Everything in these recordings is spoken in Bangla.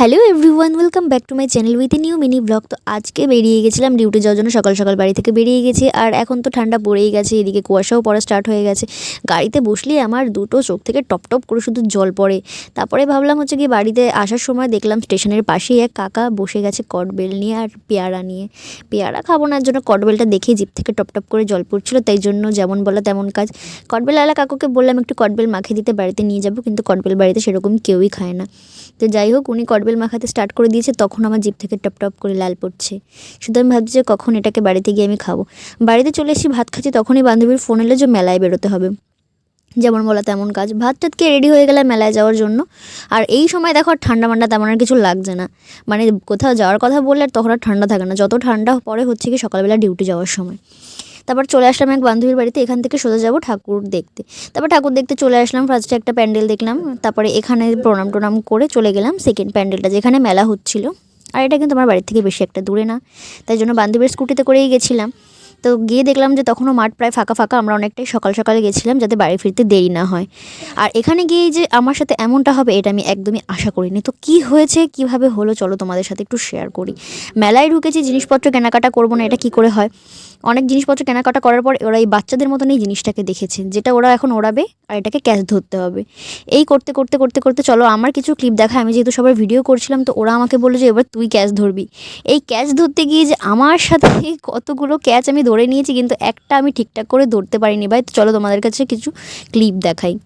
Hello everyone, welcome back to my channel with a new mini blog. তো আজকে বেরিয়ে গেছিলাম ডিউটি যাওয়ার জন্য, সকাল সকাল বাড়ি থেকে বেরিয়ে গেছি। আর এখন তো ঠান্ডা পড়েই গেছে, এদিকে কুয়াশাও পড়া স্টার্ট হয়ে গেছে। গাড়িতে বসলেই আমার দুটো চোখ থেকে টপ টপ করে শুধু জল পড়ে। তারপরে ভাবলাম হচ্ছে কি, বাড়িতে আসার সময় দেখলাম স্টেশনের পাশেই এক কাকা বসে গেছে কটবেল নিয়ে আর পেয়ারা নিয়ে। পেয়ারা খাবো না, জন্য কটবেলটা দেখেই জিভ থেকে টপ টপ করে জল পড়ছিল, তাই জন্য যেমন বলা তেমন কাজ। কটবেলওয়ালা কাকুকে বললাম একটু কটবেল মাখিয়ে দিতে, বাড়িতে নিয়ে যাবো, কিন্তু কটবেল বাড়িতে সেরকম কেউই খায় না। তো যাই হোক, উনি কটবেল মাখাতে স্টার্ট করে দিয়েছে, তখন আমার জিভ থেকে টপ টপ করে লাল পড়ছে। শুধু আমি ভাবছি যে কখন এটাকে বাড়িতে গিয়ে আমি খাবো। বাড়িতে চলে এসেছি, ভাত খাচ্ছি, তখনই বান্ধবীর ফোন এলো যে মেলায় বেরোতে হবে। যেমন বলা তেমন কাজ, ভাত টাতকে রেডি হয়ে গেলাম মেলায় যাওয়ার জন্য। আর এই সময় দেখো ঠান্ডা মান্ডা তেমন আর কিছু লাগছে না, মানে কোথাও যাওয়ার কথা বললে তখন আর ঠান্ডা থাকে না, যত ঠান্ডা পরে হচ্ছে কি সকালবেলা ডিউটি যাওয়ার সময়। তারপর চলে আসলাম এক বান্ধবীর বাড়িতে, এখান থেকে সোজা যাবো ঠাকুর দেখতে। তারপর ঠাকুর দেখতে চলে আসলাম, ফার্স্টে একটা প্যান্ডেল দেখলাম, তারপরে এখানে প্রণাম টোনাম করে চলে গেলাম সেকেন্ড প্যান্ডেলটা, যেখানে মেলা হচ্ছিল। আর এটা কিন্তু আমার বাড়ির থেকে বেশি একটা দূরে না, তাই জন্য বান্ধবীর স্কুটিতে করেই গেছিলাম। তো গিয়ে দেখলাম যে তখনও মাঠ প্রায় ফাঁকা ফাঁকা, আমরা অনেকটাই সকাল সকালে গেছিলাম যাতে বাড়ি ফিরতে দেরি না হয়। আর এখানে গিয়েই যে আমার সাথে এমনটা হবে এটা আমি একদমই আশা করিনি। তো কি হয়েছে, কিভাবে হলো, চলো তোমাদের সাথে একটু শেয়ার করি। মেলায় ঢুকেছি, জিনিসপত্র কেনাকাটা করবো না, এটা কি করে হয়। অনেক জিনিসপত্র কেনাকাটা করার পর ওরা এই বাচ্চাদের মতন এই জিনিসটাকে দেখেছে, যেটা ওরা এখন ওড়াবে আর এটাকে ক্যাচ ধরতে হবে। এই করতে করতে করতে করতে চলো আমার কিছু ক্লিপ দেখা, আমি যেহেতু সবার ভিডিও করছিলাম, তো ওরা আমাকে বললো যে এবার তুই ক্যাচ ধরবি। এই ক্যাচ ধরতে গিয়ে যে আমার সাথে কতগুলো ক্যাচ আমি ধরে নিয়েছি, কিন্তু একটা আমি ঠিকঠাক করে ধরতে পারিনি ভাই। তো চলো তোমাদের কাছে কিছু ক্লিপ দেখাই।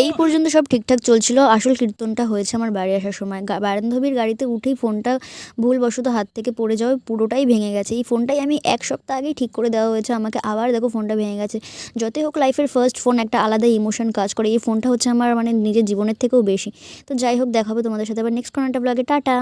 এই পর্যন্ত সব ঠিকঠাক চলছিল, আসল কীর্তনটা হয়েছে আমার বাড়ি আসার সময়। বান্ধবীর গাড়িতে উঠেই ফোনটা ভুলবশত হাত থেকে পড়ে যাওয়ায় পুরোটাই ভেঙে গেছে। এই ফোনটাই আমি এক সপ্তাহ আগেই ঠিক করে দেওয়া হয়েছে আমাকে, আবার দেখো ফোনটা ভেঙে গেছে। যতই হোক লাইফের ফার্স্ট ফোন, একটা আলাদা ইমোশন কাজ করে। এই ফোনটা হচ্ছে আমার মানে নিজের জীবনের থেকেও বেশি। তো যাই হোক, দেখা হবে তোমাদের সাথে আবার নেক্সট কোনো একটা ব্লগে। টাটা।